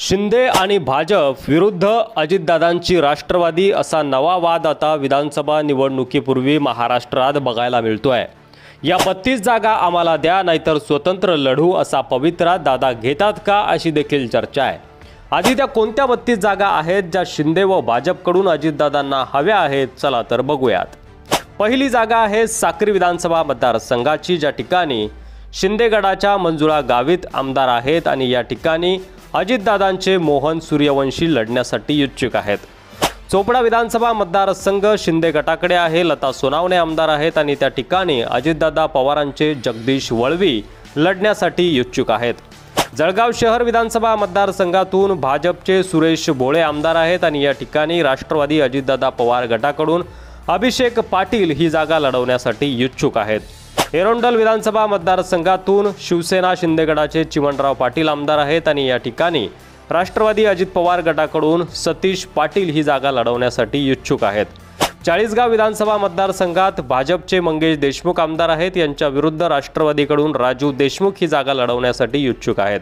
शिंदे आणि भाजप विरुद्ध अजितदादांची राष्ट्रवादी असा नवा वाद आता विधानसभा निवडणुकीपूर्वी महाराष्ट्रात बघायला मिळतोय। या 32 जागा आम्हाला द्या नाहीतर स्वतंत्र लढू असा पवित्रा दादा घेतात का अशी देखील चर्चा आहे। आधी त्या कोणत्या 32 जागा आहेत ज्या शिंदे व भाजपकडून अजितदादांना हव्या आहेत, चला तर बघूयात। पहिली जागा आहे साक्री विधानसभा मतदारसंघाची, ज्या ठिकाणी शिंदे गटाच्या मंजुळा गावित आमदार आहेत आणि या ठिकाणी अजितदादांचे मोहन सूर्यवंशी लढण्यासाठी इच्छुक आहेत। चोपडा विधानसभा मतदारसंघ शिंदे गटाकडे आहे, लता सोनावणे आमदार आहेत आणि त्या ठिकाणी अजितदादा पवारांचे जगदीश वळवी लढण्यासाठी इच्छुक आहेत। जळगाव शहर विधानसभा मतदारसंघातून भाजपचे सुरेश भोळे आमदार आहेत आणि या ठिकाणी राष्ट्रवादी अजितदादा पवार गटाकडून अभिषेक पाटील ही जागा लढवण्यासाठी इच्छुक आहेत। एरोंडल विधानसभा मतदारसंघातून शिवसेना शिंदे गटाचे चिमणराव पाटील आमदार आहेत आणि या ठिकाणी राष्ट्रवादी अजित पवार गटाकडून सतीश पाटील ही जागा लढवण्यासाठी इच्छुक आहेत। चाळीसगाव विधानसभा मतदारसंघात भाजपचे मंगेश देशमुख आमदार आहेत, यांच्या विरुद्ध राष्ट्रवादीकडून राजू देशमुख ही जागा लढवण्यासाठी इच्छुक आहेत।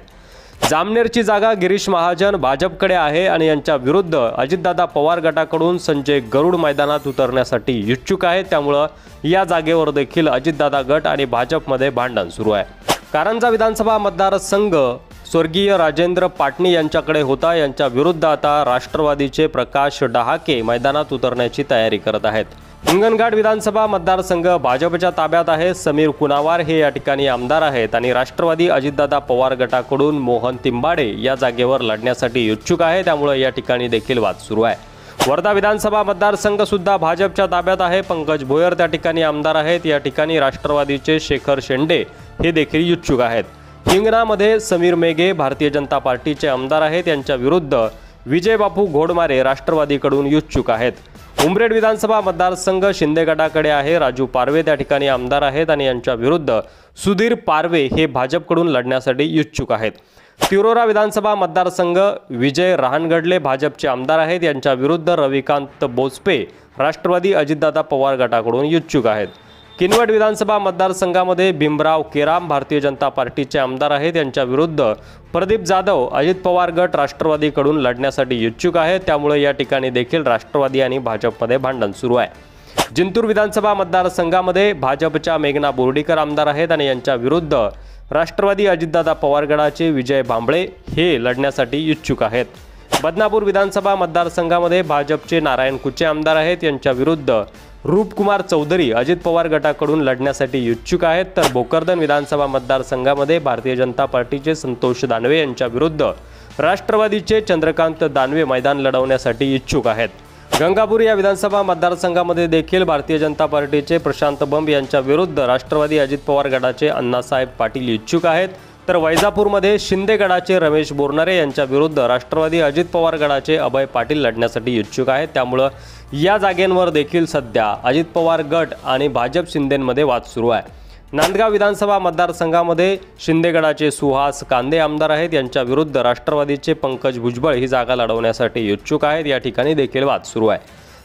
जामनेरची जागा गिरीश महाजन भाजपकडे आहे आणि यांच्या विरुद्ध अजितदादा पवार गटाकडून संजय गरुड मैदानात उतरण्यासाठी इच्छुक आहेत, त्यामुळे या जागेवर देखील अजितदादा गट आणि भाजपमध्ये भांडण सुरू आहे। कारंजा विधानसभा मतदारसंघ स्वर्गीय राजेंद्र पाटणी यांच्याकडे होता, यांच्या विरुद्ध आता राष्ट्रवादीचे प्रकाश डहाके मैदानात उतरण्याची तयारी करत आहेत। हिंगणघाट विधानसभा मतदारसंघ भाजपच्या ताब्यात आहे, समीर कुनावार हे या ठिकाणी आमदार आहेत आणि राष्ट्रवादी अजितदादा पवार गटाकडून मोहन तिंबाडे या जागेवर लढण्यासाठी इच्छुक आहे, त्यामुळे या ठिकाणी देखील वाद सुरू आहे। वर्धा विधानसभा मतदारसंघ सुद्धा भाजपच्या ताब्यात आहे, पंकज भोयर त्या ठिकाणी आमदार आहेत, या ठिकाणी राष्ट्रवादीचे शेखर शेंडे हे देखील इच्छुक आहेत। हिंगणामध्ये समीर मेघे भारतीय जनता पार्टीचे आमदार आहेत, यांच्या विरुद्ध विजय बापू घोडमारे राष्ट्रवादीकडून इच्छुक आहेत। उमरेड विधानसभा मतदारसंघ शिंदे गटाकडे आहे, राजू पारवे त्या ठिकाणी आमदार आहेत आणि यांच्या विरुद्ध सुधीर पारवे हे भाजपकडून लढण्यासाठी इच्छुक आहेत। तिरोरा विधानसभा मतदारसंघ विजय रहानगडले भाजपचे आमदार आहेत, यांच्या विरुद्ध रविकांत बोचपे राष्ट्रवादी अजितदादा पवार गटाकडून इच्छुक आहेत। किनवट विधानसभा मतदारसंघामध्ये भीमराव केराम भारतीय जनता पार्टीचे आमदार आहेत, यांच्या विरुद्ध प्रदीप जाधव अजित पवार गट राष्ट्रवादीकडून लढण्यासाठी इच्छुक आहेत, त्यामुळे या ठिकाणी देखील राष्ट्रवादी आणि भाजपमध्ये भांडण सुरू आहे। जिंतूर विधानसभा मतदारसंघामध्ये भाजपच्या मेघना बोर्डीकर आमदार आहेत आणि यांच्या विरुद्ध राष्ट्रवादी अजितदादा पवार गटाचे विजय भांबळे हे लढण्यासाठी इच्छुक आहेत। बदनापूर विधानसभा मतदारसंघामध्ये भाजपचे नारायण कुचे आमदार आहेत, यांच्या विरुद्ध रूपकुमार चौधरी अजित पवार गटाकडून लढण्यासाठी इच्छुक आहेत। तर भोकरदन विधानसभा मतदारसंघामध्ये भारतीय जनता पार्टीचे संतोष दानवे यांच्या विरुद्ध राष्ट्रवादीचे चंद्रकांत दानवे मैदान लढवण्यासाठी इच्छुक आहेत। गंगापूर या विधानसभा मतदारसंघामध्ये देखील भारतीय जनता पार्टीचे प्रशांत बंब यांच्या विरुद्ध राष्ट्रवादी अजित पवार गटाचे अण्णासाहेब पाटील इच्छुक आहेत। तर वैजापूरमध्ये शिंदे गटाचे रमेश बोरनारे यांच्या विरुद्ध राष्ट्रवादी अजित पवार गटाचे अभय पाटील लढण्यासाठी इच्छुक आहेत, त्यामुळे या जागेंवर देखील सध्या अजित पवार गट आणि भाजप शिंदेमध्ये वाद सुरू आहे। नांदगाव विधानसभा मतदारसंघामध्ये शिंदे गटाचे सुहास कांदे आमदार आहेत, यांच्या विरुद्ध राष्ट्रवादीचे पंकज भुजबळ ही जागा लढवण्यासाठी इच्छुक आहेत, या ठिकाणी देखील वाद सुरू आहे।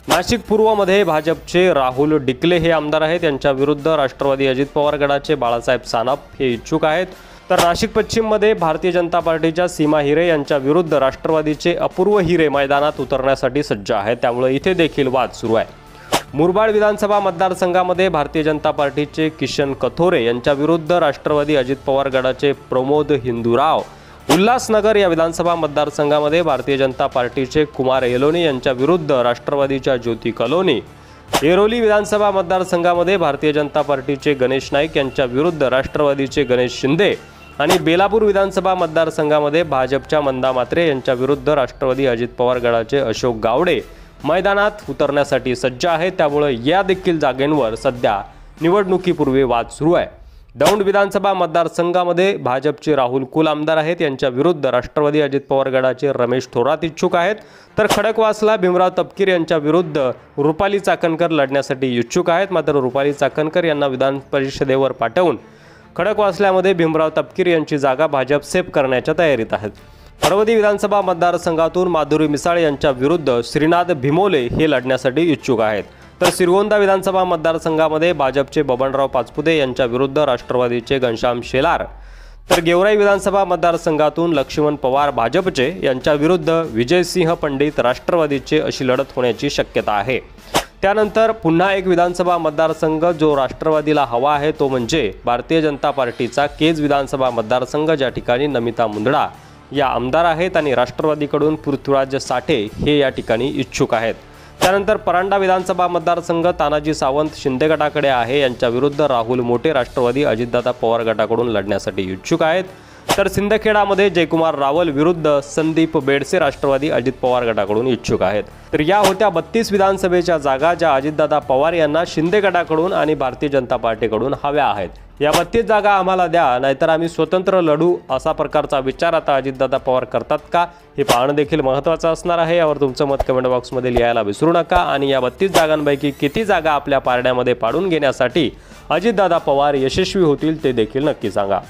नाशिक पूर्वमध्ये भाजपचे राहुल डिकले हे आमदार आहेत, यांच्या विरुद्ध राष्ट्रवादी अजित पवार गटाचे बाळासाहेब सानप हे इच्छुक आहेत। तर नाशिक पश्चिममध्ये भारतीय जनता पार्टीच्या सीमा हिरे यांच्या विरुद्ध राष्ट्रवादीचे अपूर्व हिरे मैदानात उतरण्यासाठी सज्ज आहेत, त्यामुळे इथे देखील वाद सुरू आहे। मुरबाड विधानसभा मतदारसंघामध्ये भारतीय जनता पार्टीचे किशन कथोरे यांच्या विरुद्ध राष्ट्रवादी अजित पवार गटाचे प्रमोद हिंदूराव, उल्हासनगर या विधानसभा मतदारसंघामध्ये भारतीय जनता पार्टीचे कुमार येलोनी यांच्या विरुद्ध राष्ट्रवादीच्या ज्योती कलोनी, ऐरोली विधानसभा मतदारसंघामध्ये भारतीय जनता पार्टीचे गणेश नाईक यांच्या विरुद्ध राष्ट्रवादीचे गणेश शिंदे आणि बेलापूर विधानसभा मतदारसंघामध्ये भाजपच्या मंदा मात्रे यांच्या विरुद्ध राष्ट्रवादी अजित पवार गटाचे अशोक गावडे मैदानात उतरण्यासाठी सज्ज आहेत, त्यामुळे या देखील जागेंवर सध्या निवडणुकीपूर्वी वाद सुरू आहे। दौंड विधानसभा मतदारसंघामध्ये भाजपचे राहुल कुल आमदार आहेत, यांच्या विरुद्ध राष्ट्रवादी अजित पवार गटाचे रमेश थोरात इच्छुक आहेत। तर खडकवासला भीमराव तपकीर यांच्या विरुद्ध रुपाली चाकणकर लढण्यासाठी इच्छुक आहेत, मात्र रुपाली चाकणकर यांना विधान परिषदेवर पाठवून खडकवासल्यामध्ये भीमराव तपकीर यांची जागा भाजप सेफ करण्याच्या तयारीत आहेत। पर्वती विधानसभा मतदारसंघातून माधुरी मिसाळ यांच्या विरुद्ध श्रीनाथ भिमोले हे लढण्यासाठी इच्छुक आहेत। तर श्रीगोंदा विधानसभा मतदारसंघामध्ये भाजपचे बबनराव पाचपुते यांच्या विरुद्ध राष्ट्रवादीचे घनश्याम शेलार, तर गेवराई विधानसभा मतदारसंघातून लक्ष्मण पवार भाजपचे यांच्या विरुद्ध विजयसिंह पंडित राष्ट्रवादीचे अशी लढत होण्याची शक्यता आहे। त्यानंतर पुन्हा एक विधानसभा मतदारसंघ जो राष्ट्रवादीला हवा आहे तो म्हणजे भारतीय जनता पार्टीचा केज विधानसभा मतदारसंघ, ज्या ठिकाणी नमिता मुंदडा या आमदार आहेत आणि राष्ट्रवादीकडून पृथ्वीराज साठे हे या ठिकाणी इच्छुक आहेत। त्यानंतर परांडा विधानसभा मतदारसंघ तानाजी सावंत शिंदे गटाकडे आहे, यांच्या विरुद्ध राहुल मोठे राष्ट्रवादी अजितदादा पवार गटाकडून लढण्यासाठी इच्छुक आहेत। तर सिंदखेडामध्ये जयकुमार रावल विरुद्ध संदीप बेडसे राष्ट्रवादी अजित पवार गटाकडून इच्छुक आहेत। तर या होत्या 32 विधानसभेच्या जागा ज्या अजितदादा पवार यांना शिंदे गटाकडून आणि भारतीय जनता पार्टीकडून हव्या आहेत। या 32 जागा आम्हाला द्या, नाहीतर आम्ही स्वतंत्र लढू, असा प्रकारचा विचार आता अजितदादा पवार करतात का हे पाहणं देखील महत्त्वाचं असणार आहे। यावर तुमचं मत कमेंट बॉक्समध्ये लिहायला विसरू नका आणि या 32 जागांपैकी किती जागा आपल्या पारड्यामध्ये पाडून घेण्यासाठी अजितदादा पवार यशस्वी होतील ते देखील नक्की सांगा।